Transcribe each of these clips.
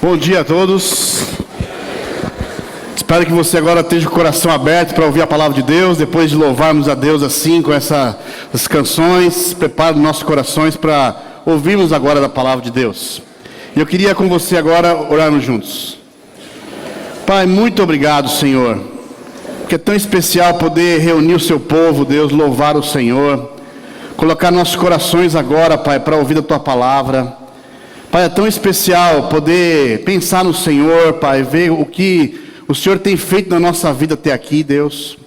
Bom dia a todos. Espero que você agora esteja com o coração aberto para ouvir a palavra de Deus. Depois de louvarmos a Deus assim, com essas canções, prepare nossos corações para ouvirmos agora da palavra de Deus. E eu queria com você agora orarmos juntos. Pai, muito obrigado, Senhor, porque é tão especial poder reunir o seu povo, Deus, louvar o Senhor, colocar nossos corações agora, Pai, para ouvir a tua palavra. Pai, é tão especial poder pensar no Senhor, Pai, ver o que o Senhor tem feito na nossa vida até aqui, Deus.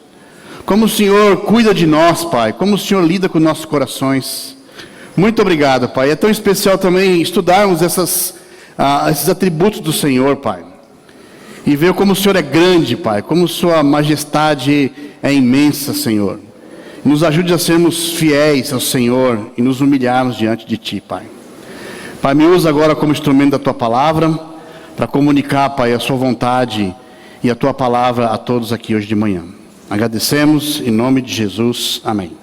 Como o Senhor cuida de nós, Pai, como o Senhor lida com nossos corações. Muito obrigado, Pai. É tão especial também estudarmos esses atributos do Senhor, Pai. E ver como o Senhor é grande, Pai, como sua majestade é imensa, Senhor. Nos ajude a sermos fiéis ao Senhor e nos humilharmos diante de Ti, Pai. Pai, me usa agora como instrumento da Tua Palavra, para comunicar, Pai, a Sua vontade e a Tua Palavra a todos aqui hoje de manhã. Agradecemos, em nome de Jesus, amém.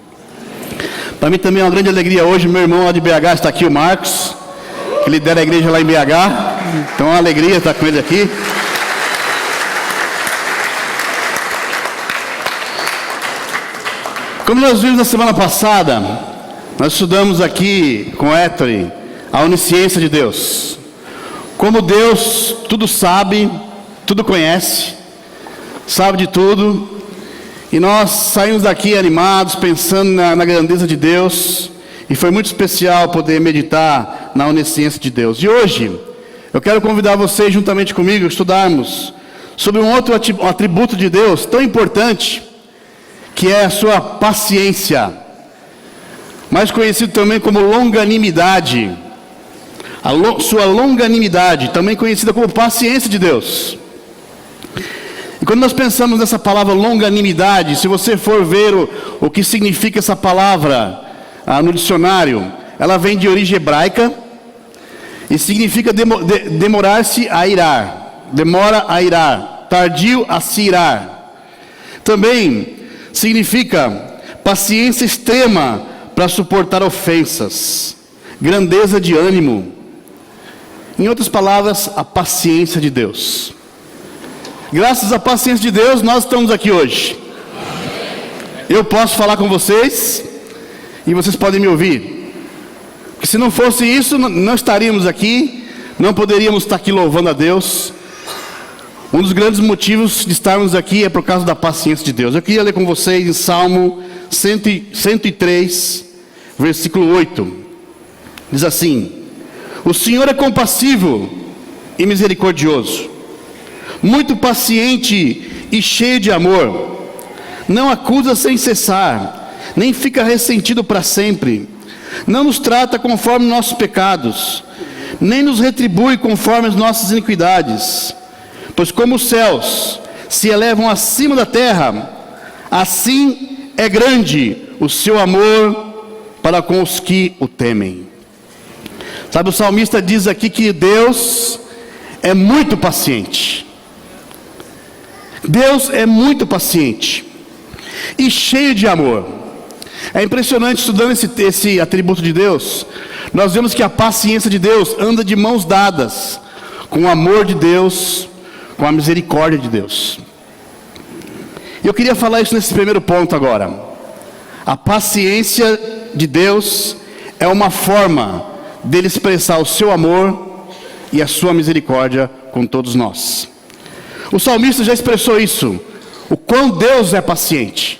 Para mim também é uma grande alegria hoje, meu irmão lá de BH está aqui, o Marcos, que lidera a igreja lá em BH, então é uma alegria estar com ele aqui. Como nós vimos na semana passada, nós estudamos aqui com Héctor a onisciência de Deus. Como Deus tudo sabe, tudo conhece, sabe de tudo. E nós saímos daqui animados, pensando na grandeza de Deus. E foi muito especial poder meditar na onisciência de Deus. E hoje, eu quero convidar vocês, juntamente comigo, a estudarmos sobre um outro atributo de Deus tão importante, que é a sua paciência, mais conhecido também como longanimidade. Sua longanimidade, também conhecida como paciência de Deus. E quando nós pensamos nessa palavra longanimidade, se você for ver o que significa essa palavra no dicionário, ela vem de origem hebraica e significa demorar-se a irar, demora a irar, tardio a se irar. Também significa paciência extrema para suportar ofensas, grandeza de ânimo. Em outras palavras, a paciência de Deus. Graças à paciência de Deus, nós estamos aqui hoje. Eu posso falar com vocês e vocês podem me ouvir. Porque se não fosse isso, não estaríamos aqui, não poderíamos estar aqui louvando a Deus. Um dos grandes motivos de estarmos aqui é por causa da paciência de Deus. Eu queria ler com vocês em Salmo 103, versículo 8. Diz assim: o Senhor é compassivo e misericordioso, muito paciente e cheio de amor. Não acusa sem cessar, nem fica ressentido para sempre. Não nos trata conforme nossos pecados, nem nos retribui conforme as nossas iniquidades. Pois como os céus se elevam acima da terra, assim é grande o seu amor para com os que o temem. Sabe, o salmista diz aqui que Deus é muito paciente. Deus é muito paciente e cheio de amor. É impressionante, estudando esse atributo de Deus, nós vemos que a paciência de Deus anda de mãos dadas com o amor de Deus, com a misericórdia de Deus. E eu queria falar isso nesse primeiro ponto agora. A paciência de Deus é uma forma dele expressar o seu amor e a sua misericórdia com todos nós. O salmista já expressou isso, o quão Deus é paciente.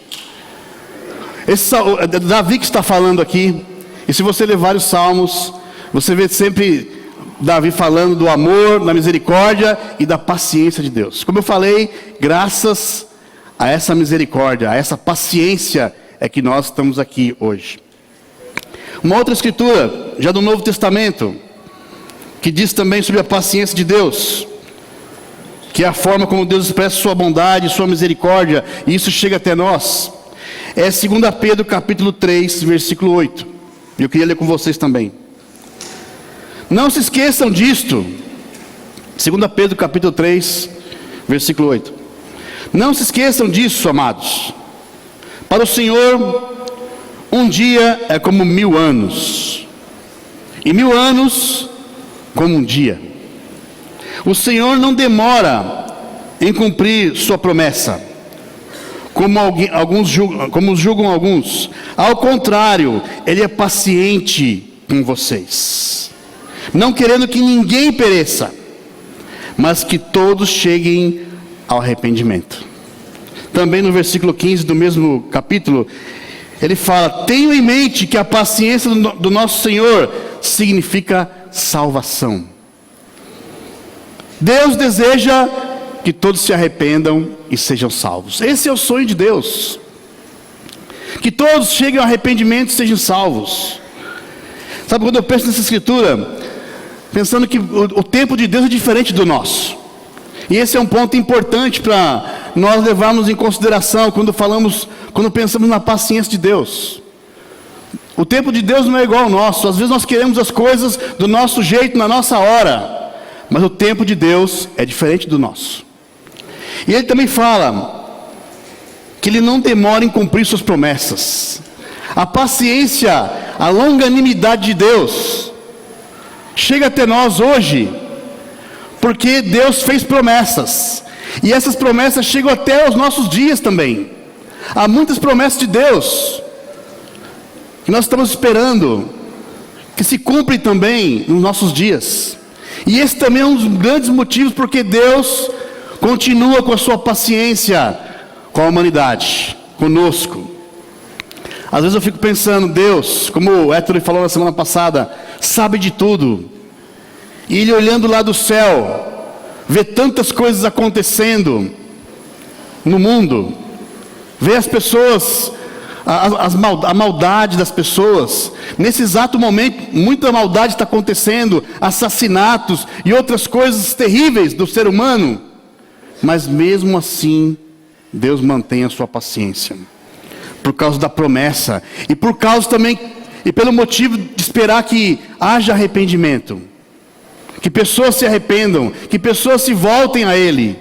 Davi que está falando aqui, e se você ler vários salmos, você vê sempre Davi falando do amor, da misericórdia e da paciência de Deus. Como eu falei, graças a essa misericórdia, a essa paciência, é que nós estamos aqui hoje. Uma outra escritura, já do Novo Testamento, que diz também sobre a paciência de Deus, que é a forma como Deus expressa sua bondade, sua misericórdia, e isso chega até nós, é 2 Pedro capítulo 3, versículo 8. Eu queria ler com vocês também. Não se esqueçam disto. 2 Pedro capítulo 3, versículo 8. Não se esqueçam disso, amados. Para o Senhor, um dia é como 1000 anos, e 1000 anos como um dia. O Senhor não demora em cumprir sua promessa, como julgam alguns. Ao contrário, Ele é paciente com vocês, não querendo que ninguém pereça, mas que todos cheguem ao arrependimento. Também no versículo 15 do mesmo capítulo, ele fala: tenham em mente que a paciência do nosso Senhor significa salvação. Deus deseja que todos se arrependam e sejam salvos. Esse é o sonho de Deus, que todos cheguem ao arrependimento e sejam salvos. Sabe, quando eu penso nessa escritura, pensando que o tempo de Deus é diferente do nosso, e esse é um ponto importante para nós levarmos em consideração quando pensamos na paciência de Deus. O tempo de Deus não é igual ao nosso. Às vezes nós queremos as coisas do nosso jeito, na nossa hora, mas o tempo de Deus é diferente do nosso. E ele também fala que Ele não demora em cumprir suas promessas. A paciência, a longanimidade de Deus chega até nós hoje, porque Deus fez promessas, e essas promessas chegam até os nossos dias também. Há muitas promessas de Deus que nós estamos esperando que se cumprem também nos nossos dias. E esse também é um dos grandes motivos porque Deus continua com a sua paciência com a humanidade, conosco. Às vezes eu fico pensando, Deus, como o Héctor falou na semana passada, sabe de tudo. E Ele olhando lá do céu, vê tantas coisas acontecendo no mundo, vê as pessoas, a maldade das pessoas. Nesse exato momento, muita maldade está acontecendo, assassinatos e outras coisas terríveis do ser humano. Mas mesmo assim, Deus mantém a sua paciência, por causa da promessa, e por causa também, e pelo motivo de esperar que haja arrependimento, que pessoas se arrependam, que pessoas se voltem a Ele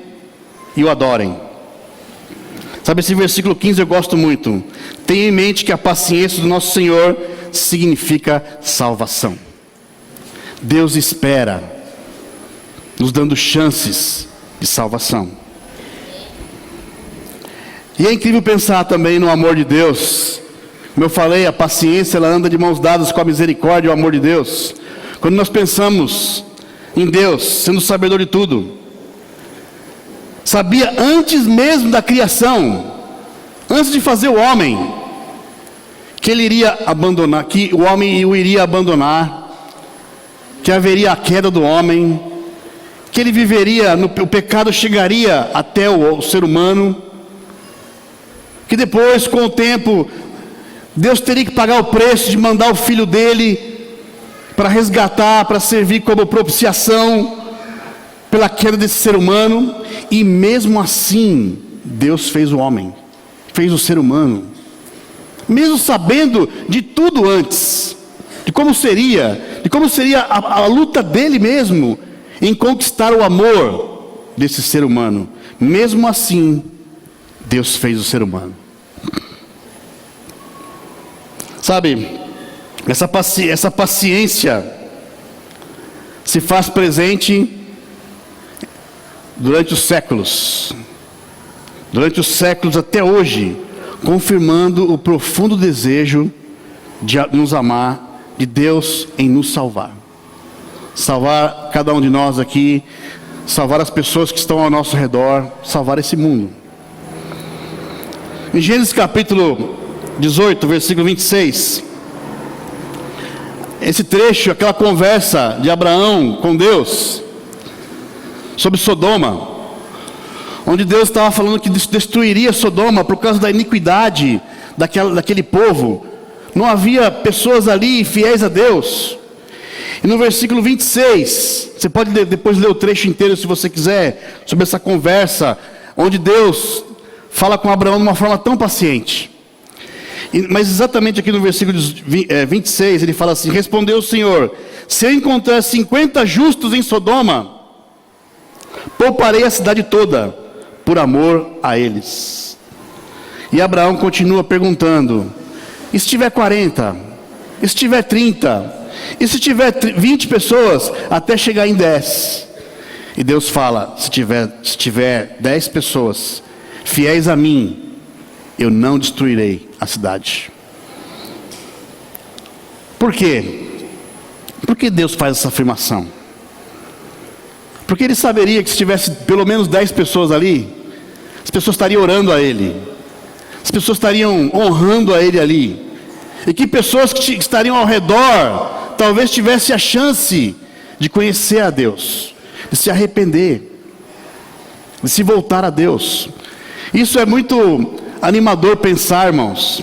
e o adorem. Sabe, esse versículo 15 eu gosto muito. Tenha em mente que a paciência do nosso Senhor significa salvação. Deus espera, nos dando chances de salvação. E é incrível pensar também no amor de Deus. Como eu falei, a paciência ela anda de mãos dadas com a misericórdia e o amor de Deus. Quando nós pensamos em Deus, sendo sabedor de tudo, sabia antes mesmo da criação, antes de fazer o homem, que Ele iria abandonar, que o homem o iria abandonar, que haveria a queda do homem, que ele viveria, o pecado chegaria até o ser humano, que depois, com o tempo, Deus teria que pagar o preço de mandar o Filho dele para resgatar, para servir como propiciação pela queda desse ser humano. E mesmo assim, Deus fez o homem, fez o ser humano, mesmo sabendo de tudo antes, de como seria a luta dele mesmo em conquistar o amor desse ser humano. Mesmo assim, Deus fez o ser humano. Sabe, essa paciência se faz presente durante os séculos até hoje, confirmando o profundo desejo de nos amar, de Deus em nos salvar cada um de nós aqui, salvar as pessoas que estão ao nosso redor, salvar esse mundo. Em Gênesis capítulo 18, versículo 26, esse trecho, aquela conversa de Abraão com Deus sobre Sodoma, onde Deus estava falando que destruiria Sodoma por causa da iniquidade daquele povo. Não havia pessoas ali fiéis a Deus. E no versículo 26, você pode depois ler o trecho inteiro se você quiser, sobre essa conversa, onde Deus fala com Abraão de uma forma tão paciente. Mas exatamente aqui no versículo 26, ele fala assim: respondeu o Senhor: se eu encontrar 50 justos em Sodoma, pouparei a cidade toda, por amor a eles. E Abraão continua perguntando: e se tiver 40? E se tiver 30? E se tiver 20 pessoas? Até chegar em 10. E Deus fala: se tiver 10 pessoas fiéis a mim, eu não destruirei a cidade. Por quê? Por que Deus faz essa afirmação? Porque Ele saberia que se tivesse pelo menos 10 pessoas ali, as pessoas estariam orando a Ele, as pessoas estariam honrando a Ele ali, e que pessoas que estariam ao redor talvez tivessem a chance de conhecer a Deus, de se arrepender, de se voltar a Deus. Isso é muito animador pensar, irmãos.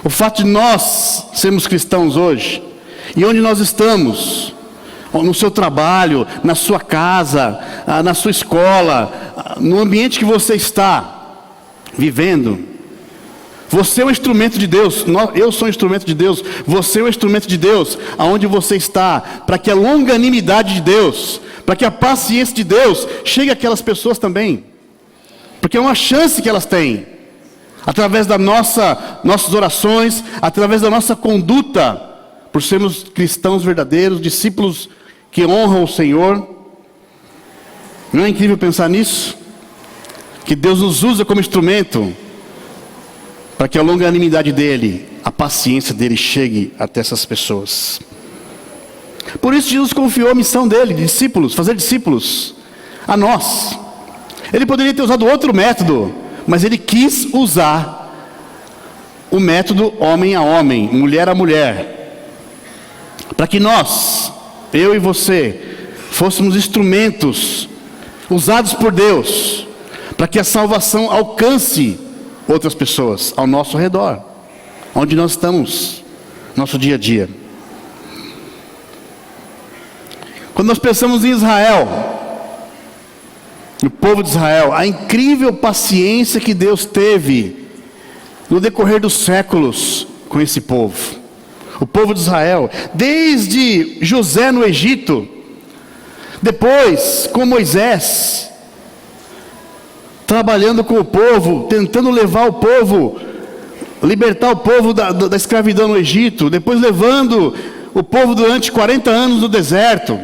O fato de nós sermos cristãos hoje, e onde nós estamos, no seu trabalho, na sua casa, na sua escola, no ambiente que você está vivendo, você é um instrumento de Deus, eu sou um instrumento de Deus, você é um instrumento de Deus, aonde você está, para que a longanimidade de Deus, para que a paciência de Deus chegue àquelas pessoas também, porque é uma chance que elas têm, através das nossas orações, através da nossa conduta, por sermos cristãos verdadeiros, discípulos que honram o Senhor. Não é incrível pensar nisso? Que Deus nos usa como instrumento, para que a longanimidade dEle, a paciência dEle chegue até essas pessoas. Por isso Jesus confiou a missão dEle, de discípulos, fazer discípulos, a nós. Ele poderia ter usado outro método, mas Ele quis usar o método homem a homem, mulher a mulher, para que nós, eu e você, fôssemos instrumentos usados por Deus, para que a salvação alcance outras pessoas ao nosso redor, onde nós estamos, nosso dia a dia. Quando nós pensamos em Israel, no povo de Israel, a incrível paciência que Deus teve no decorrer dos séculos com esse povo. O povo de Israel, desde José no Egito, depois com Moisés, trabalhando com o povo, tentando levar o povo, libertar o povo da escravidão no Egito, depois levando o povo durante 40 anos no deserto.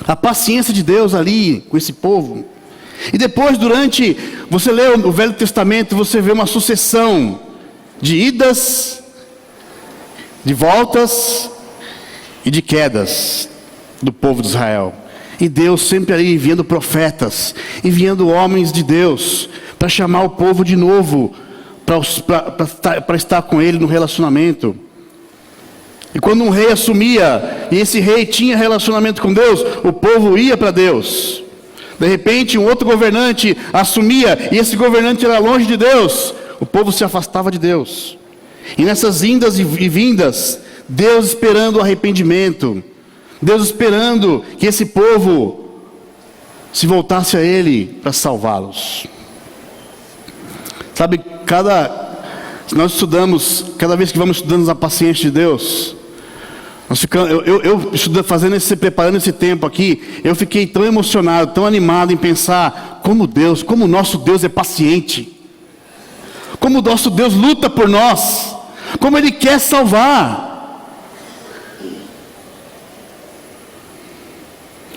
A paciência de Deus ali com esse povo. E depois, você lê o Velho Testamento, você vê uma sucessão de idas, de voltas e de quedas do povo de Israel. E Deus sempre ali enviando profetas, enviando homens de Deus, para chamar o povo de novo, para estar com Ele no relacionamento. E quando um rei assumia, e esse rei tinha relacionamento com Deus, o povo ia para Deus. De repente um outro governante assumia, e esse governante era longe de Deus, o povo se afastava de Deus. E nessas indas e vindas, Deus esperando o arrependimento, Deus esperando que esse povo se voltasse a Ele para salvá-los. Sabe, nós estudamos, cada vez que vamos estudando a paciência de Deus, preparando esse tempo aqui, eu fiquei tão emocionado, tão animado em pensar como o nosso Deus é paciente, como o nosso Deus luta por nós, como Ele quer salvar.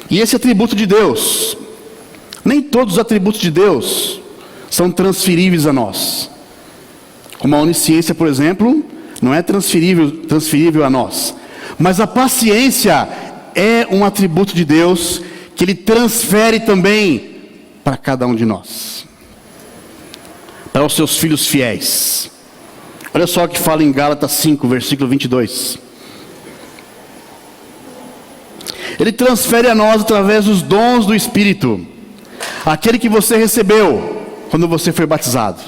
E esse atributo de Deus, nem todos os atributos de Deus são transferíveis a nós. Como a onisciência, por exemplo, não é transferível a nós. Mas a paciência é um atributo de Deus que Ele transfere também para cada um de nós, para os seus filhos fiéis. Olha só o que fala em Gálatas 5, versículo 22. Ele transfere a nós através dos dons do Espírito, aquele que você recebeu quando você foi batizado.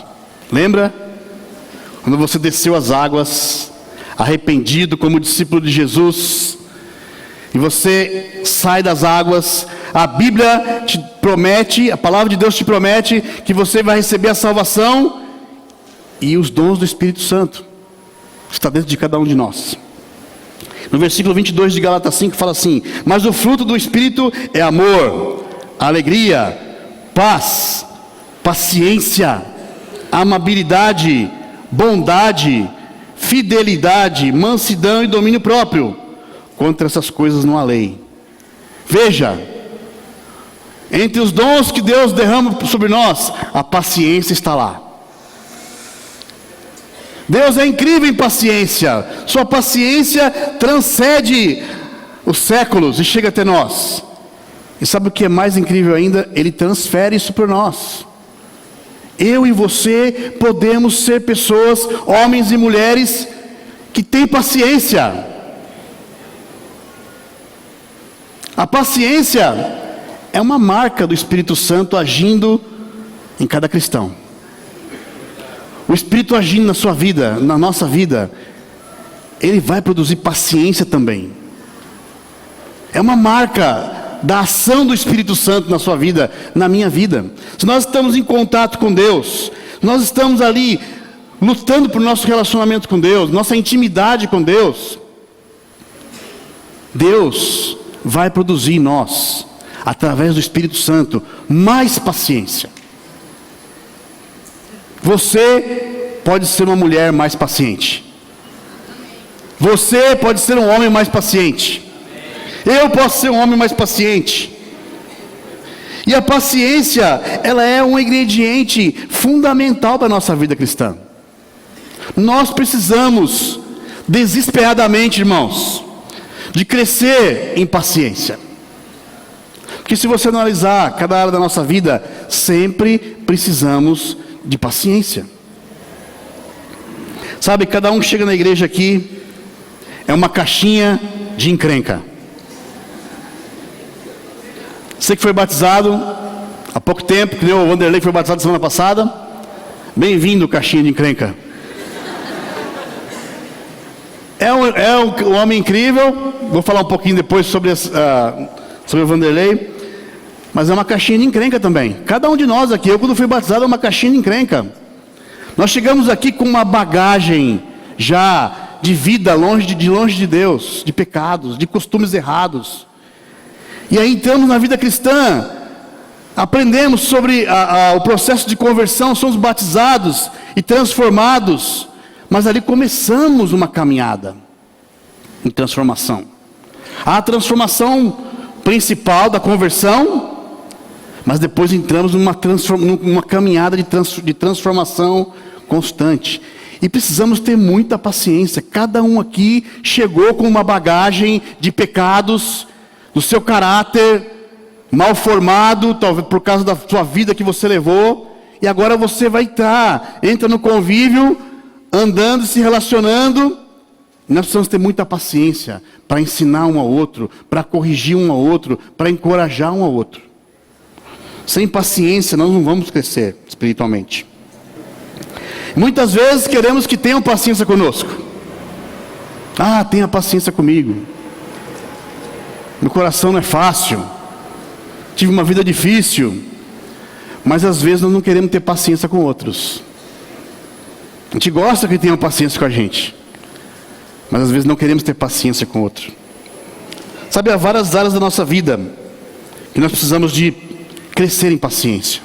Lembra? Quando você desceu as águas, arrependido como discípulo de Jesus, e você sai das águas, a Bíblia te promete, a palavra de Deus te promete que você vai receber a salvação e os dons do Espírito Santo, que está dentro de cada um de nós. No versículo 22 de Gálatas 5 fala assim: mas o fruto do Espírito é amor, alegria, paz, paciência, amabilidade, bondade, fidelidade, mansidão e domínio próprio. Contra essas coisas não há lei. Veja, Entre os dons que Deus derrama sobre nós, a paciência está lá. Deus é incrível em paciência. Sua paciência transcende os séculos e chega até nós. E sabe o que é mais incrível ainda? Ele transfere isso para nós. Eu e você podemos ser pessoas, homens e mulheres, que têm paciência. A paciência é uma marca do Espírito Santo agindo em cada cristão. O Espírito agindo na sua vida, na nossa vida, ele vai produzir paciência também. É uma marca da ação do Espírito Santo na sua vida, na minha vida. Se nós estamos em contato com Deus, nós estamos ali lutando por nosso relacionamento com Deus, nossa intimidade com Deus, Deus vai produzir em nós, através do Espírito Santo, mais paciência. Você pode ser uma mulher mais paciente. Você pode ser um homem mais paciente. Eu posso ser um homem mais paciente. E a paciência, ela é um ingrediente fundamental para a nossa vida cristã. Nós precisamos, desesperadamente, irmãos, de crescer em paciência. Porque se você analisar cada área da nossa vida, sempre precisamos de paciência. Sabe, cada um que chega na igreja aqui é uma caixinha de encrenca. Você que foi batizado há pouco tempo, que nem o Vanderlei foi batizado semana passada, bem-vindo, caixinha de encrenca. É um homem incrível. Vou falar um pouquinho depois sobre o Vanderlei, mas é uma caixinha de encrenca também. Cada um de nós aqui, eu quando fui batizado, é uma caixinha de encrenca. Nós chegamos aqui com uma bagagem já de vida longe de Deus, de pecados, de costumes errados. E aí entramos na vida cristã, aprendemos sobre o processo de conversão, somos batizados e transformados, mas ali começamos uma caminhada em transformação. A transformação principal da conversão, mas depois entramos numa caminhada de transformação constante. E precisamos ter muita paciência. Cada um aqui chegou com uma bagagem de pecados, do seu caráter mal formado, talvez por causa da sua vida que você levou, e agora você vai entra no convívio, andando, se relacionando. Nós precisamos ter muita paciência para ensinar um ao outro, para corrigir um ao outro, para encorajar um ao outro. Sem paciência nós não vamos crescer espiritualmente. Muitas vezes queremos que tenham paciência conosco. Tenha paciência comigo. Meu coração não é fácil. Tive uma vida difícil. Mas às vezes nós não queremos ter paciência com outros. A gente gosta que tenham paciência com a gente, mas às vezes não queremos ter paciência com outro. Sabe, há várias áreas da nossa vida que nós precisamos de crescer em paciência.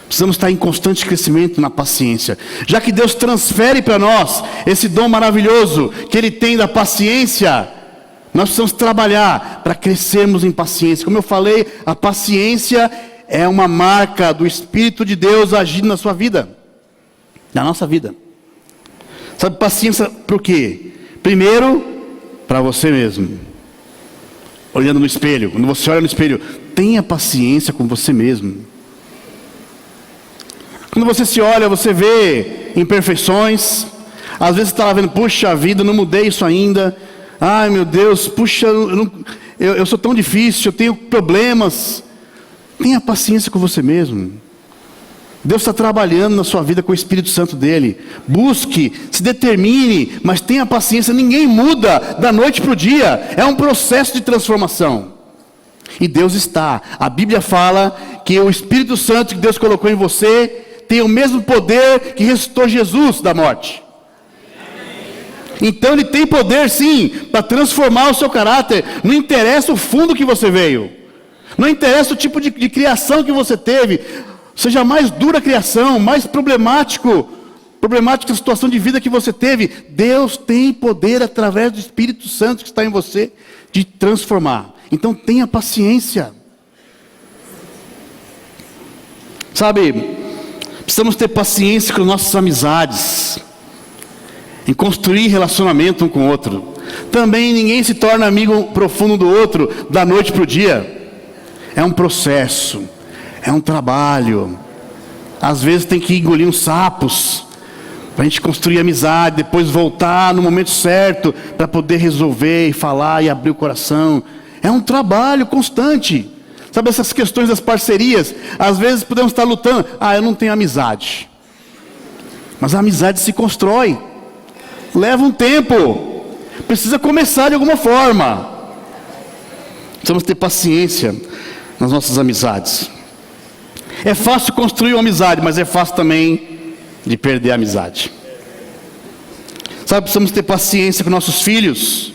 Precisamos estar em constante crescimento na paciência. Já que Deus transfere para nós esse dom maravilhoso que Ele tem da paciência, nós precisamos trabalhar para crescermos em paciência. Como eu falei, a paciência é uma marca do Espírito de Deus agindo na sua vida, na nossa vida. Sabe, paciência por quê? Primeiro, para você mesmo. Olhando no espelho, quando você olha no espelho, tenha paciência com você mesmo. Quando você se olha, você vê imperfeições. Às vezes você está lá vendo, puxa vida, não mudei isso ainda. Ai meu Deus, puxa, eu sou tão difícil, eu tenho problemas. Tenha paciência com você mesmo. Deus está trabalhando na sua vida com o Espírito Santo dele. Busque, se determine, mas tenha paciência. Ninguém muda da noite para o dia. É um processo de transformação. E Deus está. A Bíblia fala que o Espírito Santo que Deus colocou em você tem o mesmo poder que ressuscitou Jesus da morte. Então ele tem poder sim, para transformar o seu caráter. Não interessa o fundo que você veio. Não interessa o tipo de criação que você teve. Seja mais dura a criação, mais problemática a situação de vida que você teve. Deus tem poder através do Espírito Santo que está em você de transformar. Então tenha paciência. Sabe, precisamos ter paciência com nossas amizades, em construir relacionamento um com o outro. Também ninguém se torna amigo profundo do outro da noite para o dia. É um processo, é um trabalho. Às vezes tem que engolir uns sapos para a gente construir amizade, depois voltar no momento certo para poder resolver e falar e abrir o coração. É um trabalho constante. Sabe, essas questões das parcerias, às vezes podemos estar lutando. Eu não tenho amizade. Mas a amizade se constrói. Leva um tempo. Precisa começar de alguma forma. Precisamos ter paciência nas nossas amizades. É fácil construir uma amizade, mas é fácil também de perder a amizade. Sabe, precisamos ter paciência com nossos filhos.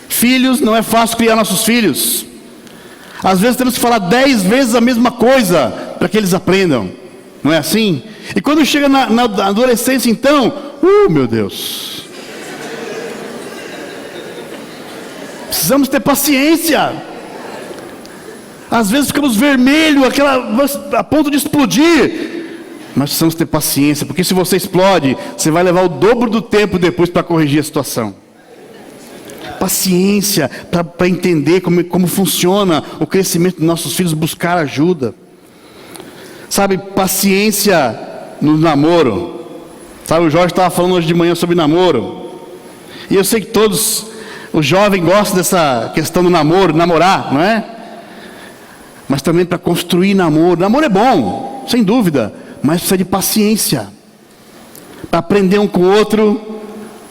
Filhos, não é fácil criar nossos filhos. Às vezes temos que falar 10 vezes a mesma coisa para que eles aprendam. Não é assim? E quando chega na adolescência, então, meu Deus. Precisamos ter paciência. Às vezes ficamos vermelhos, a ponto de explodir. Mas precisamos ter paciência, porque se você explode, você vai levar o dobro do tempo depois para corrigir a situação. Paciência para entender como funciona o crescimento dos nossos filhos, buscar ajuda. Sabe, paciência no namoro. Sabe, o Jorge estava falando hoje de manhã sobre namoro. E eu sei que todos, os jovens gostam dessa questão do namoro, namorar, não é? Mas também para construir namoro. Namoro é bom, sem dúvida, mas precisa de paciência. Para aprender um com o outro,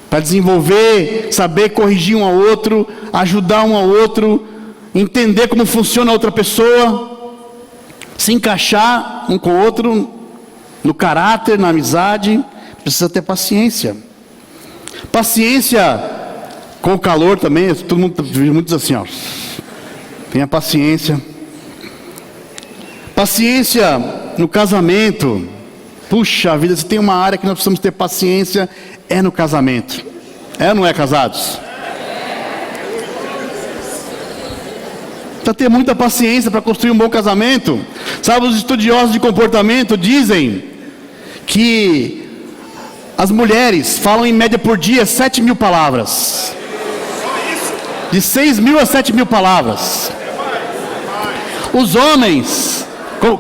para desenvolver, saber corrigir um ao outro, ajudar um ao outro, entender como funciona a outra pessoa, se encaixar um com o outro, no caráter, na amizade. Precisa ter paciência. Paciência com o calor também, todo mundo diz assim, tenha paciência. Paciência no casamento. Puxa vida, se tem uma área que nós precisamos ter paciência, é no casamento. É ou não é, casados? Precisa ter muita paciência para construir um bom casamento. Sabe, os estudiosos de comportamento dizem que as mulheres falam em média por dia 7.000 palavras. De 6.000 a 7.000 palavras. Os homens,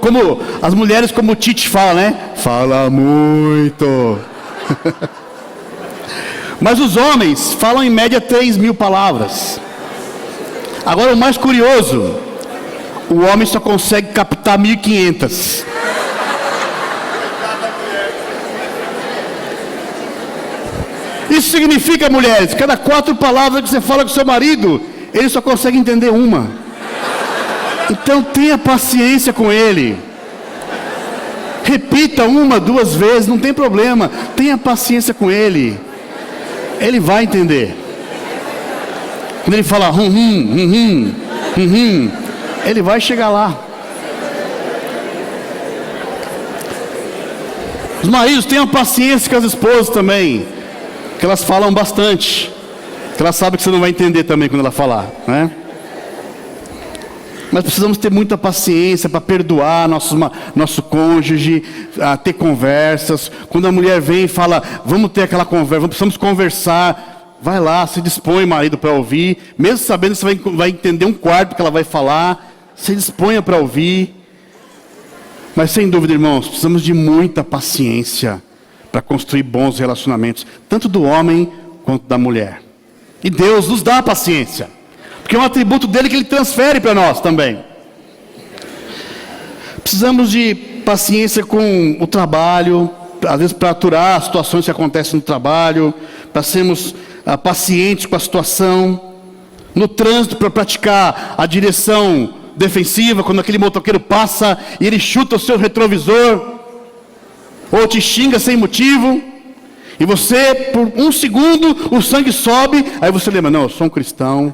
como as mulheres, como o Tite fala, né? Fala muito. Mas os homens falam em média 3.000 palavras. Agora o mais curioso, o homem só consegue captar 1.500. Isso significa, mulheres, cada 4 palavras que você fala com seu marido, ele só consegue entender uma. Então tenha paciência com ele. Repita 1, 2 vezes, não tem problema. Tenha paciência com ele. Ele vai entender. Quando ele fala ele vai chegar lá. Os maridos, tenham paciência com as esposas também, que elas falam bastante, que elas sabem que você não vai entender também quando ela falar, né? Mas precisamos ter muita paciência para perdoar nosso cônjuge, ter conversas. Quando a mulher vem e fala, vamos ter aquela conversa, precisamos conversar, vai lá, se dispõe, marido, para ouvir, mesmo sabendo que você vai entender 1/4 do que ela vai falar, se disponha para ouvir. Mas sem dúvida, irmãos, precisamos de muita paciência para construir bons relacionamentos, tanto do homem quanto da mulher. E Deus nos dá paciência, porque é um atributo dele que ele transfere para nós também. Precisamos de paciência com o trabalho, às vezes para aturar as situações que acontecem no trabalho, para sermos pacientes com a situação, no trânsito, para praticar a direção defensiva, quando aquele motoqueiro passa e ele chuta o seu retrovisor, ou te xinga sem motivo, e você, por 1 segundo, o sangue sobe, aí você lembra, não, eu sou um cristão,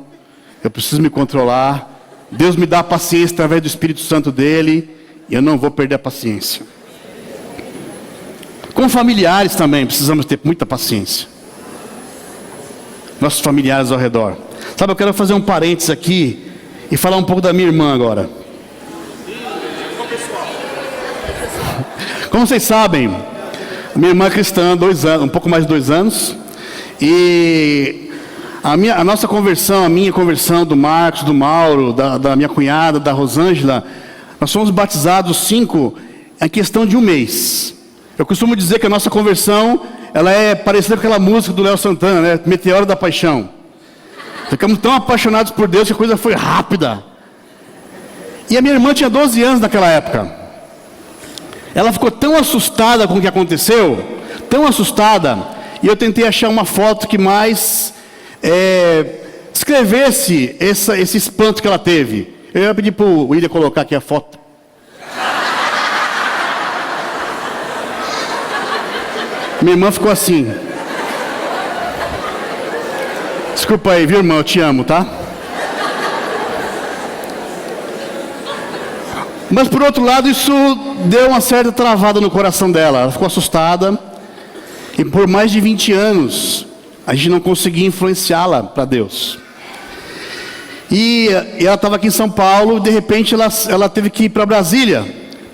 eu preciso me controlar, Deus me dá paciência através do Espírito Santo dele, e eu não vou perder a paciência. Com familiares também, precisamos ter muita paciência. Nossos familiares ao redor. Sabe, eu quero fazer um parênteses aqui, e falar um pouco da minha irmã agora. Como vocês sabem, minha irmã é cristã há 2 anos, um pouco mais de 2 anos, e a nossa conversão, a minha conversão, do Marcos, do Mauro, da minha cunhada, da Rosângela, nós fomos batizados 5 em questão de 1 mês. Eu costumo dizer que a nossa conversão, ela é parecida com aquela música do Léo Santana, né? Meteoro da Paixão. Ficamos tão apaixonados por Deus que a coisa foi rápida. E a minha irmã tinha 12 anos naquela época. Ela ficou tão assustada com o que aconteceu, tão assustada, e eu tentei achar uma foto que mais descrevesse esse espanto que ela teve. Eu ia pedir para o William colocar aqui a foto. Minha irmã ficou assim. Desculpa aí, viu, irmão? Eu te amo, tá? Mas por outro lado, isso deu uma certa travada no coração dela. Ela ficou assustada. E por mais de 20 anos, a gente não conseguia influenciá-la para Deus. E ela estava aqui em São Paulo, e de repente ela teve que ir para Brasília,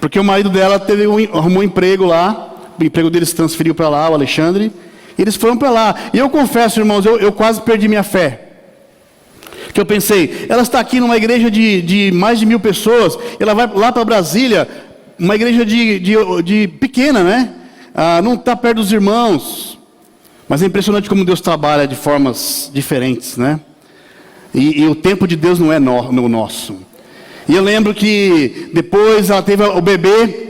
porque o marido dela arrumou um emprego lá. O emprego deles se transferiu para lá, o Alexandre. E eles foram para lá. E eu confesso, irmãos, eu quase perdi minha fé. Que eu pensei, ela está aqui numa igreja de mais de 1000 pessoas, ela vai lá para Brasília, uma igreja de pequena, né? Não está perto dos irmãos. Mas é impressionante como Deus trabalha de formas diferentes, né? E o tempo de Deus não é no nosso. E eu lembro que depois ela teve o bebê,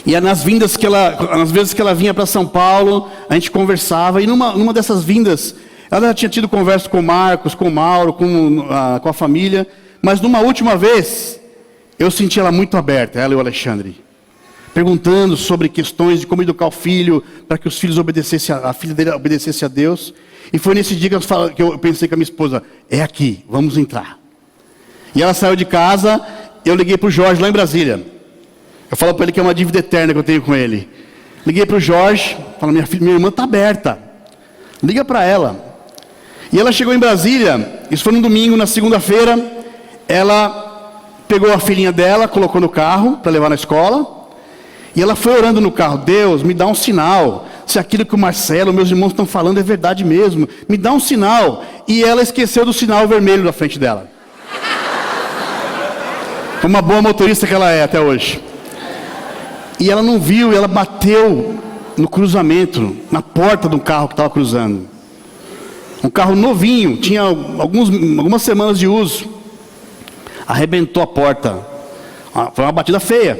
e nas vezes que ela vinha para São Paulo, a gente conversava, e numa dessas vindas, ela já tinha tido conversa com o Marcos, com o Mauro, com a família, mas numa última vez, eu senti ela muito aberta, ela e o Alexandre, perguntando sobre questões de como educar o filho, para que os filhos a filha dele obedecesse a Deus. E foi nesse dia que eu pensei com a minha esposa, é aqui, vamos entrar. E ela saiu de casa, eu liguei para o Jorge lá em Brasília. Eu falo para ele que é uma dívida eterna que eu tenho com ele. Liguei para o Jorge, falo, minha irmã está aberta, liga para ela. E ela chegou em Brasília, isso foi no domingo, na segunda-feira, ela pegou a filhinha dela, colocou no carro para levar na escola, e ela foi orando no carro, Deus, me dá um sinal, se aquilo que o Marcelo, meus irmãos estão falando é verdade mesmo, me dá um sinal. E ela esqueceu do sinal vermelho na frente dela. Uma boa motorista que ela é até hoje. E ela não viu, e ela bateu no cruzamento, na porta do carro que estava cruzando. Um carro novinho, tinha algumas semanas de uso. Arrebentou a porta. Foi uma batida feia.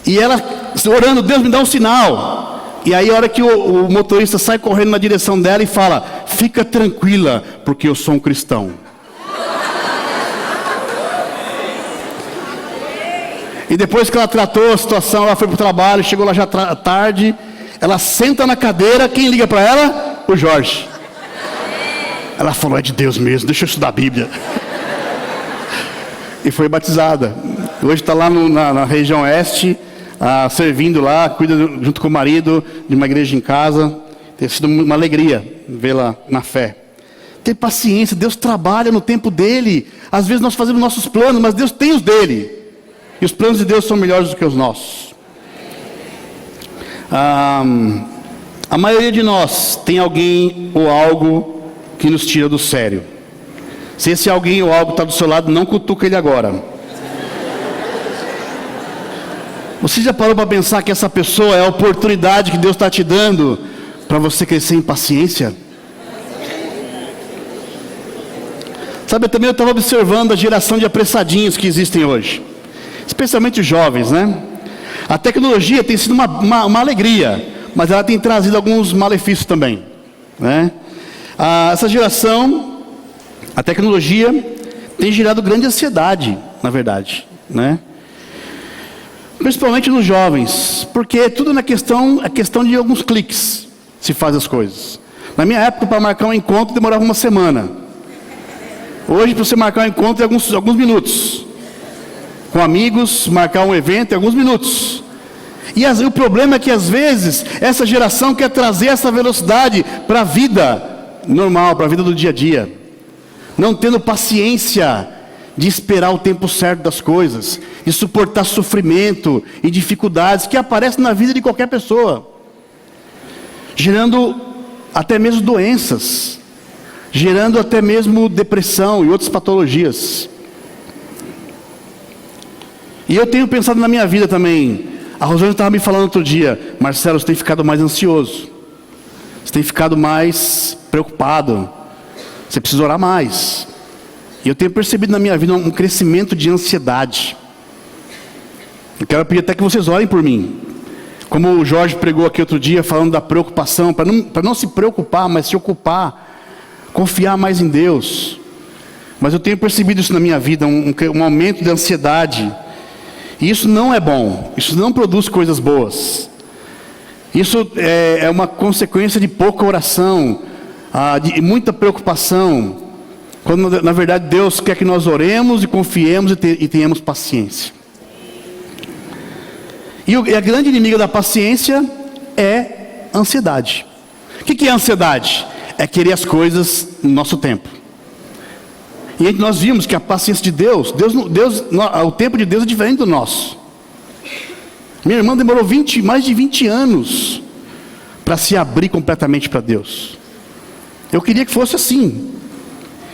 E ela orando, Deus me dá um sinal. E aí a hora que o motorista sai correndo na direção dela e fala, fica tranquila, porque eu sou um cristão. E depois que ela tratou a situação, ela foi para o trabalho, chegou lá já tarde, ela senta na cadeira, quem liga para ela? O Jorge. Ela falou, é de Deus mesmo, deixa eu estudar a Bíblia. E foi batizada. Hoje está lá na região oeste, servindo lá, cuida junto com o marido de uma igreja em casa. Tem sido uma alegria vê-la na fé. Ter paciência, Deus trabalha no tempo dele. Às vezes nós fazemos nossos planos, mas Deus tem os dele. E os planos de Deus são melhores do que os nossos. A maioria de nós tem alguém ou algo que nos tira do sério. Se esse alguém ou algo está do seu lado, não cutuca ele agora. Você já parou para pensar que essa pessoa é a oportunidade que Deus está te dando para você crescer em paciência? Sabe, eu estava observando a geração de apressadinhos que existem hoje. Especialmente os jovens, né? A tecnologia tem sido uma alegria, mas ela tem trazido alguns malefícios também, né? Essa geração, a tecnologia tem gerado grande ansiedade, na verdade, né? Principalmente nos jovens, porque tudo é questão de alguns cliques se faz as coisas. Na minha época, para marcar um encontro demorava uma semana. Hoje, para você marcar um encontro, é alguns minutos. Com amigos, marcar um evento em alguns minutos. E o problema é que às vezes essa geração quer trazer essa velocidade para a vida normal, para a vida do dia a dia, não tendo paciência de esperar o tempo certo das coisas, de suportar sofrimento e dificuldades que aparecem na vida de qualquer pessoa, gerando até mesmo doenças, gerando até mesmo depressão e outras patologias. E eu tenho pensado na minha vida também. A Rosângela estava me falando outro dia: Marcelo, você tem ficado mais ansioso, você tem ficado mais preocupado, você precisa orar mais. E eu tenho percebido na minha vida um crescimento de ansiedade. Eu quero pedir até que vocês orem por mim. Como o Jorge pregou aqui outro dia, falando da preocupação, para não se preocupar, mas se ocupar, confiar mais em Deus. Mas eu tenho percebido isso na minha vida, um aumento de ansiedade. E isso não é bom, isso não produz coisas boas. Isso é uma consequência de pouca oração, de muita preocupação, quando na verdade Deus quer que nós oremos e confiemos e tenhamos paciência. E a grande inimiga da paciência é a ansiedade. O que é a ansiedade? É querer as coisas no nosso tempo. E nós vimos que a paciência de Deus, o tempo de Deus é diferente do nosso. Minha irmã demorou mais de 20 anos para se abrir completamente para Deus. Eu queria que fosse assim.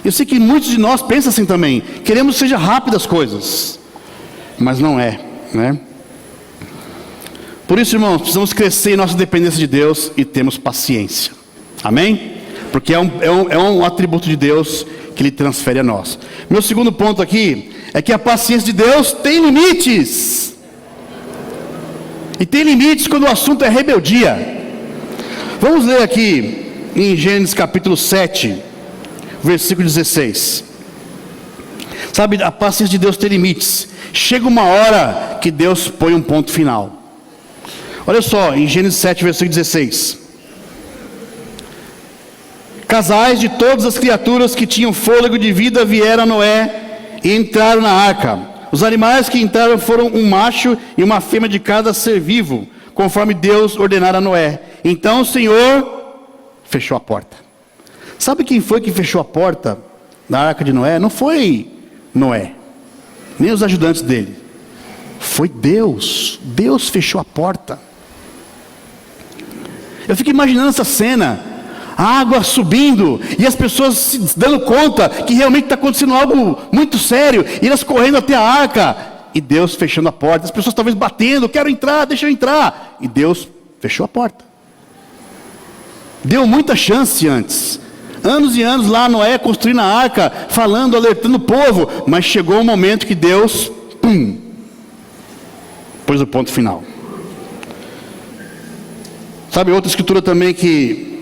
Eu sei que muitos de nós pensam assim também. Queremos que seja rápido as coisas, mas não é, né? Por isso, irmãos, precisamos crescer em nossa dependência de Deus e termos paciência. Amém? Porque é um atributo de Deus que Ele transfere a nós. Meu segundo ponto aqui é que a paciência de Deus tem limites. E tem limites quando o assunto é rebeldia. Vamos ler aqui em Gênesis capítulo 7, versículo 16. Sabe, a paciência de Deus tem limites. Chega uma hora que Deus põe um ponto final. Olha só, em Gênesis 7, versículo 16. Casais de todas as criaturas que tinham fôlego de vida vieram a Noé e entraram na arca. Os animais que entraram foram um macho e uma fêmea de cada ser vivo, conforme Deus ordenara a Noé. Então o Senhor fechou a porta. Sabe quem foi que fechou a porta da arca de Noé? Não foi Noé, nem os ajudantes dele. Foi Deus. Deus fechou a porta. Eu fico imaginando essa cena, a água subindo, e as pessoas se dando conta que realmente está acontecendo algo muito sério, e elas correndo até a arca, e Deus fechando a porta, as pessoas talvez batendo, quero entrar, deixa eu entrar, e Deus fechou a porta. Deu muita chance antes, anos e anos lá Noé construindo a arca, falando, alertando o povo, mas chegou um momento que Deus, pôs o ponto final. Sabe outra escritura também que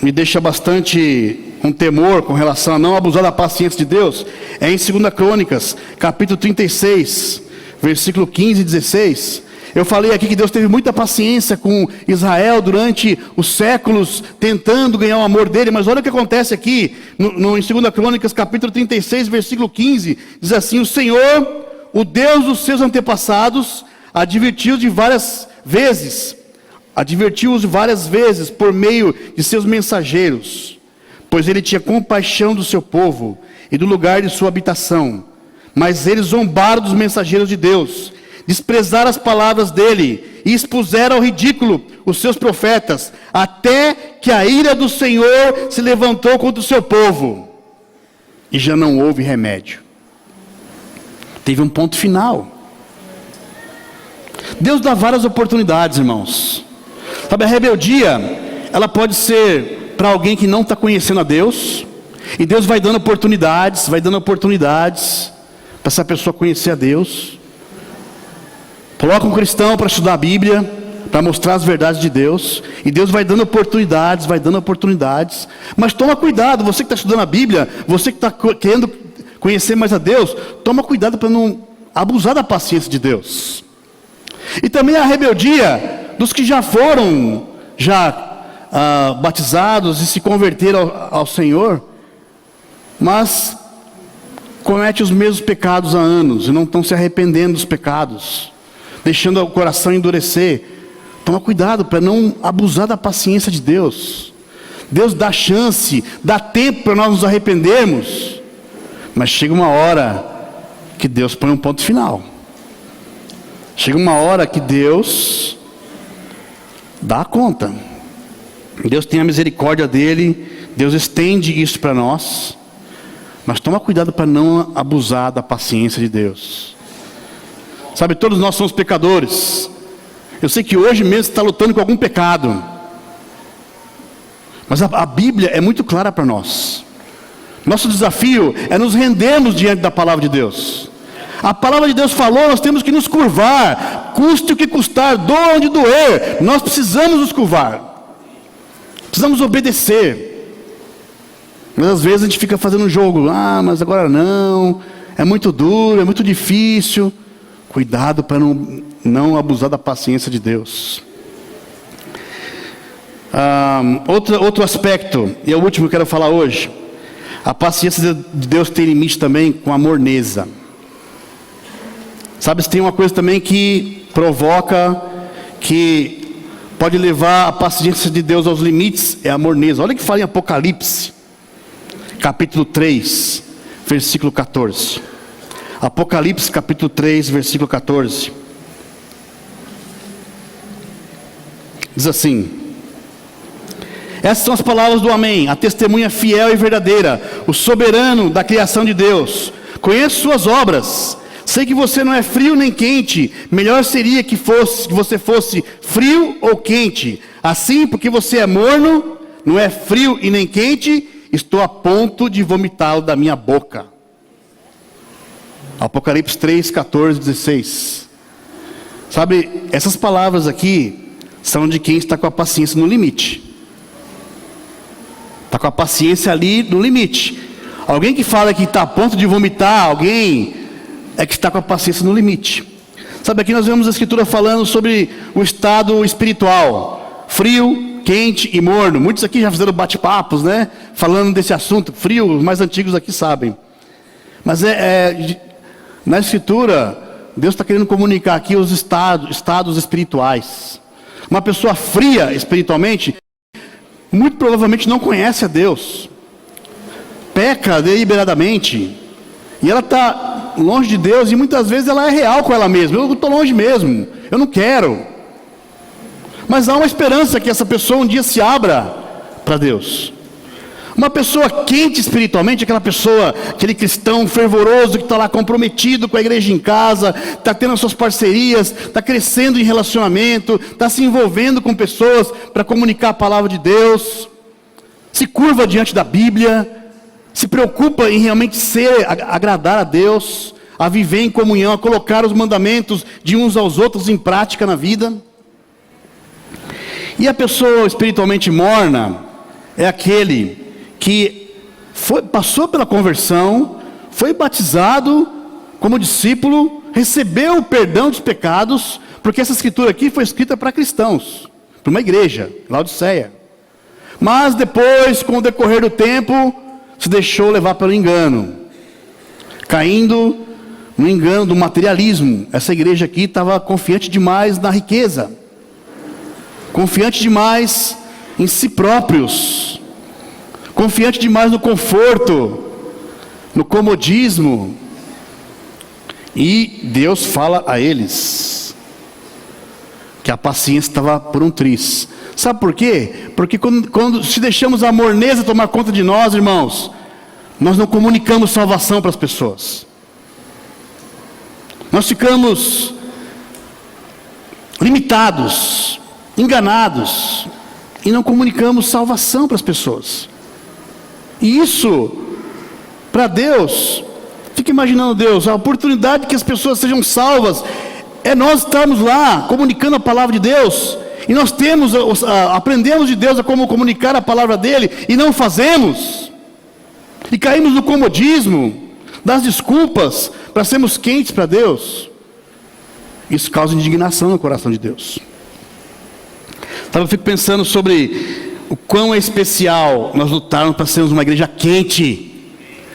me deixa bastante um temor com relação a não abusar da paciência de Deus? É em 2 Crônicas, capítulo 36, versículo 15 e 16. Eu falei aqui que Deus teve muita paciência com Israel durante os séculos, tentando ganhar o amor dele, mas olha o que acontece aqui, em 2 Crônicas, capítulo 36, versículo 15, diz assim: o Senhor, o Deus dos seus antepassados, advertiu-os várias vezes por meio de seus mensageiros, pois ele tinha compaixão do seu povo e do lugar de sua habitação. Mas eles zombaram dos mensageiros de Deus, desprezaram as palavras dele e expuseram ao ridículo os seus profetas, até que a ira do Senhor se levantou contra o seu povo, e já não houve remédio. Teve um ponto final. Deus dá várias oportunidades, irmãos. Sabe, a rebeldia, ela pode ser para alguém que não está conhecendo a Deus, e Deus vai dando oportunidades para essa pessoa conhecer a Deus. Coloca um cristão para estudar a Bíblia, para mostrar as verdades de Deus, e Deus vai dando oportunidades, mas toma cuidado, você que está estudando a Bíblia, você que está querendo conhecer mais a Deus, toma cuidado para não abusar da paciência de Deus. E também a rebeldia dos que já foram batizados e se converteram ao Senhor, mas cometem os mesmos pecados há anos e não estão se arrependendo dos pecados, deixando o coração endurecer. Toma cuidado para não abusar da paciência de Deus. Deus dá chance, dá tempo para nós nos arrependermos, Mas chega uma hora que Deus põe um ponto final. Chega uma hora que Deus dá conta. Deus tem a misericórdia dele, Deus estende isso para nós. Mas toma cuidado para não abusar da paciência de Deus. Sabe, todos nós somos pecadores. Eu sei que hoje mesmo você está lutando com algum pecado. Mas a Bíblia é muito clara para nós. Nosso desafio é nos rendermos diante da palavra de Deus. A palavra de Deus falou, nós temos que nos curvar. Custe o que custar, doa onde doer. Nós precisamos nos curvar. Precisamos obedecer. Mas às vezes a gente fica fazendo um jogo. Mas agora não. É muito duro, é muito difícil. Cuidado para não abusar da paciência de Deus. Outro aspecto, e é o último que eu quero falar hoje. A paciência de Deus tem limite também com a morneza. Sabe, se tem uma coisa também que provoca, que pode levar a paciência de Deus aos limites, é a morneza. Olha o que fala em Apocalipse, capítulo 3, versículo 14. Apocalipse, capítulo 3, versículo 14. Diz assim: essas são as palavras do Amém, a testemunha fiel e verdadeira, o soberano da criação de Deus. Conheço suas obras, sei que você não é frio nem quente. Melhor seria que você fosse frio ou quente. Assim, porque você é morno, não é frio e nem quente, estou a ponto de vomitá-lo da minha boca. Apocalipse 3, 14, 16. Sabe, essas palavras aqui são de quem está com a paciência no limite. Está com a paciência ali no limite. Alguém que fala que está a ponto de vomitar alguém, é que está com a paciência no limite. Sabe, aqui nós vemos a Escritura falando sobre o estado espiritual. Frio, quente e morno. Muitos aqui já fizeram bate-papos, né? Falando desse assunto. Frio, os mais antigos aqui sabem. Mas na Escritura, Deus está querendo comunicar aqui os estados espirituais. Uma pessoa fria espiritualmente, muito provavelmente não conhece a Deus. Peca deliberadamente. E ela está longe de Deus, e muitas vezes ela é real com ela mesma. Eu estou longe mesmo, eu não quero. Mas há uma esperança que essa pessoa um dia se abra para Deus. Uma pessoa quente espiritualmente, aquele cristão fervoroso que está lá comprometido com a igreja em casa, está tendo as suas parcerias, está crescendo em relacionamento, está se envolvendo com pessoas para comunicar a palavra de Deus, se curva diante da Bíblia, se preocupa em realmente agradar a Deus, a viver em comunhão, a colocar os mandamentos de uns aos outros em prática na vida. E a pessoa espiritualmente morna é aquele que passou pela conversão, foi batizado como discípulo, recebeu o perdão dos pecados, porque essa escritura aqui foi escrita para cristãos, para uma igreja, Laodiceia. Mas depois, com o decorrer do tempo, se deixou levar pelo engano, caindo no engano do materialismo. Essa igreja aqui estava confiante demais na riqueza, confiante demais em si próprios, confiante demais no conforto, no comodismo. E Deus fala a eles que a paciência estava por um triz. Sabe por quê? Porque quando se deixamos a morneza tomar conta de nós, irmãos, nós não comunicamos salvação para as pessoas. Nós ficamos limitados, enganados, e não comunicamos salvação para as pessoas. E isso, para Deus, fica imaginando Deus, a oportunidade que as pessoas sejam salvas, é nós estarmos lá, comunicando a palavra de Deus, e nós aprendemos de Deus a como comunicar a palavra dEle, e não fazemos, e caímos no comodismo, das desculpas, para sermos quentes para Deus. Isso causa indignação no coração de Deus. Então eu fico pensando sobre o quão é especial nós lutarmos para sermos uma igreja quente.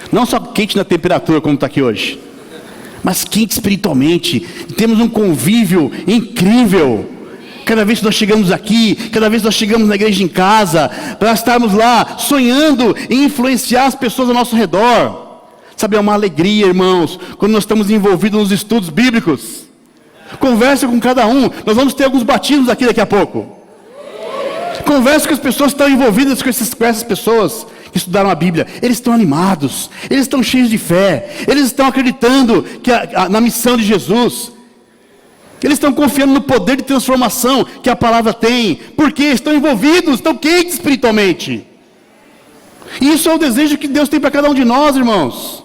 Não só quente na temperatura como está aqui hoje, mas quente espiritualmente. Temos um convívio incrível. Cada vez que nós chegamos aqui, cada vez que nós chegamos na igreja em casa, para estarmos lá sonhando em influenciar as pessoas ao nosso redor. Sabe, é uma alegria, irmãos, quando nós estamos envolvidos nos estudos bíblicos. Conversa com cada um. Nós vamos ter alguns batismos aqui daqui a pouco. Conversa com as pessoas que estão envolvidas com essas pessoas que estudaram a Bíblia. Eles estão animados, eles estão cheios de fé, eles estão acreditando na missão de Jesus. Eles estão confiando no poder de transformação que a palavra tem, porque estão envolvidos, estão quentes espiritualmente. E isso é o desejo que Deus tem para cada um de nós, irmãos.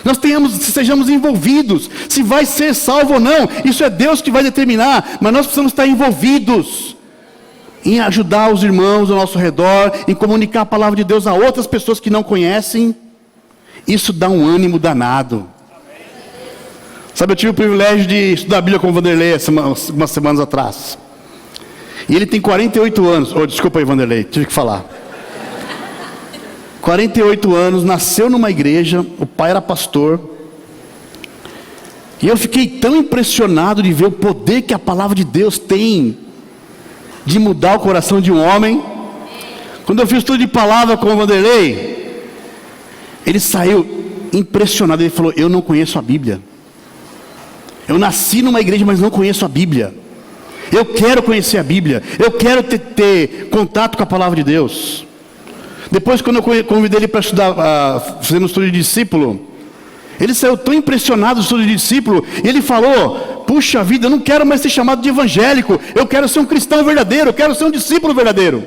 Nós sejamos envolvidos. Se vai ser salvo ou não, isso é Deus que vai determinar, mas nós precisamos estar envolvidos em ajudar os irmãos ao nosso redor, em comunicar a palavra de Deus a outras pessoas que não conhecem. Isso dá um ânimo danado. Sabe, eu tive o privilégio de estudar a Bíblia com o Vanderlei umas semanas atrás. E ele tem 48 anos. Desculpa aí, Vanderlei, tive que falar. 48 anos, nasceu numa igreja, o pai era pastor. E eu fiquei tão impressionado de ver o poder que a palavra de Deus tem de mudar o coração de um homem. Quando eu fiz estudo de palavra com o Vanderlei, ele saiu impressionado. Ele falou: eu não conheço a Bíblia. Eu nasci numa igreja, mas não conheço a Bíblia. Eu quero conhecer a Bíblia. Eu quero ter contato com a palavra de Deus. Depois, quando eu convidei ele para estudar, fizemos estudo de discípulo, ele saiu tão impressionado do estudo de discípulo, e ele falou: puxa vida, eu não quero mais ser chamado de evangélico, eu quero ser um cristão verdadeiro, eu quero ser um discípulo verdadeiro.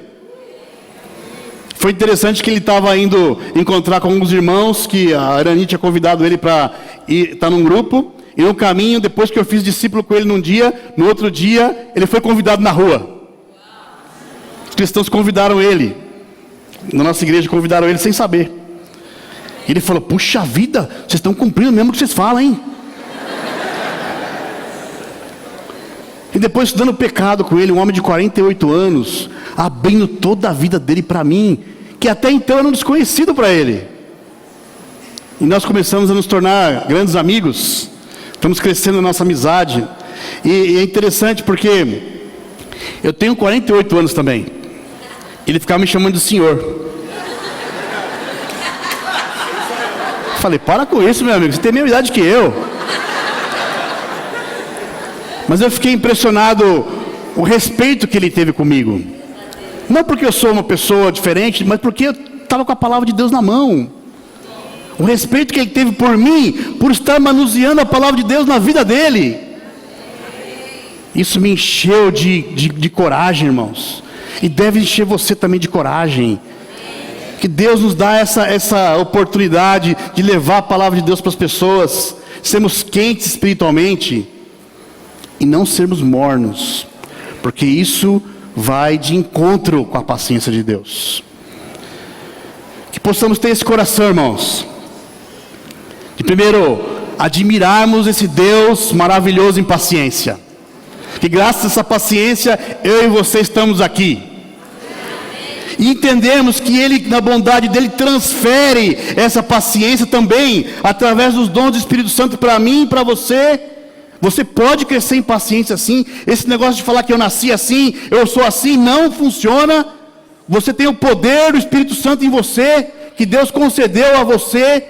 Foi interessante que ele estava indo encontrar com alguns irmãos, que a Arani tinha convidado ele para estar num grupo, e no caminho, depois que eu fiz discípulo com ele num dia, no outro dia, ele foi convidado na rua. Os cristãos convidaram ele, na nossa igreja convidaram ele sem saber. E ele falou: puxa vida, vocês estão cumprindo mesmo o que vocês falam, hein? E depois estudando o pecado com ele, um homem de 48 anos, abrindo toda a vida dele para mim, que até então era um desconhecido para ele. E nós começamos a nos tornar grandes amigos, estamos crescendo na nossa amizade. E é interessante porque eu tenho 48 anos também. Ele ficava me chamando de senhor. Falei: para com isso, meu amigo, você tem a mesma idade que eu. Mas eu fiquei impressionado o respeito que ele teve comigo. Não porque eu sou uma pessoa diferente, mas porque eu estava com a palavra de Deus na mão. O respeito que ele teve por mim, por estar manuseando a palavra de Deus na vida dele. Isso me encheu de coragem, irmãos. E deve encher você também de coragem. Que Deus nos dá essa oportunidade de levar a palavra de Deus para as pessoas, sermos quentes espiritualmente e não sermos mornos, porque isso vai de encontro com a paciência de Deus. Que possamos ter esse coração, irmãos, de primeiro admirarmos esse Deus maravilhoso em paciência, que graças a essa paciência eu e você estamos aqui. E entendemos que Ele, na bondade dEle, transfere essa paciência também, através dos dons do Espírito Santo para mim e para você. Você pode crescer em paciência assim. Esse negócio de falar que eu nasci assim, eu sou assim, não funciona. Você tem o poder do Espírito Santo em você, que Deus concedeu a você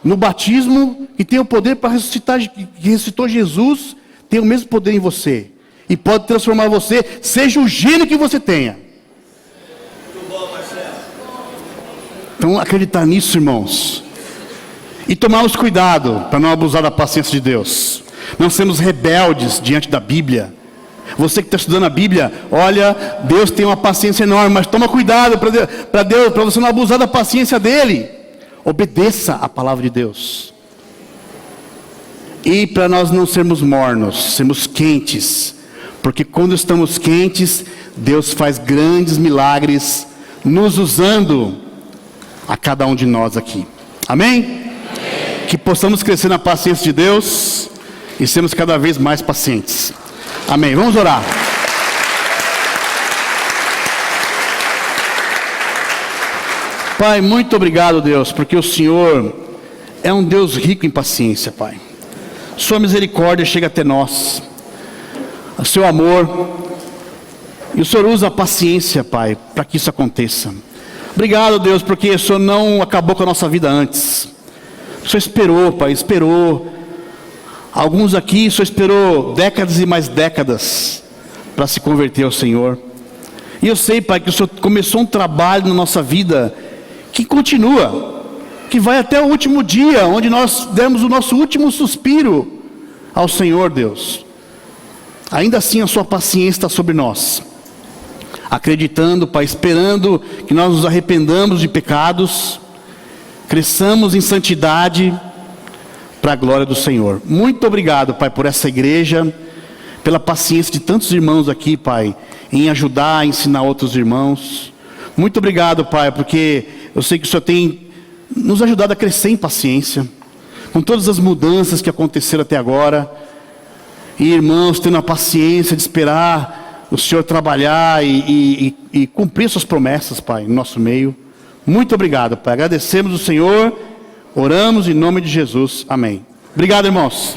no batismo, que tem o poder para ressuscitar, que ressuscitou Jesus, tem o mesmo poder em você. E pode transformar você, seja o gênio que você tenha. Então, acreditar nisso, irmãos, e tomarmos cuidado para não abusar da paciência de Deus. Não sermos rebeldes diante da Bíblia. Você que está estudando a Bíblia, olha, Deus tem uma paciência enorme, mas toma cuidado para você não abusar da paciência dEle. Obedeça a palavra de Deus. E para nós não sermos mornos, sermos quentes, porque quando estamos quentes, Deus faz grandes milagres, nos usando a cada um de nós aqui. Amém? Amém? Que possamos crescer na paciência de Deus e sermos cada vez mais pacientes. Amém. Vamos orar. Pai, muito obrigado, Deus, porque o Senhor é um Deus rico em paciência, Pai. Sua misericórdia chega até nós, o seu amor, e o Senhor usa a paciência, Pai, para que isso aconteça. Obrigado, Deus, porque o Senhor não acabou com a nossa vida antes. O O Senhor esperou, Pai, esperou. Alguns aqui, o Senhor esperou décadas e mais décadas para se converter ao Senhor. E eu sei, Pai, que o Senhor começou um trabalho na nossa vida que continua, que vai até o último dia, onde nós demos o nosso último suspiro ao Senhor, Deus. Ainda assim a sua paciência está sobre nós, acreditando, Pai, esperando que nós nos arrependamos de pecados, cresçamos em santidade, para a glória do Senhor. Muito obrigado, Pai, por essa igreja, pela paciência de tantos irmãos aqui, Pai, em ajudar, a ensinar outros irmãos. Muito obrigado, Pai, porque eu sei que o Senhor tem nos ajudado a crescer em paciência, com todas as mudanças que aconteceram até agora, e irmãos tendo a paciência de esperar o Senhor trabalhar e cumprir suas promessas, Pai, no nosso meio. Muito obrigado, Pai. Agradecemos o Senhor, oramos em nome de Jesus. Amém. Obrigado, irmãos.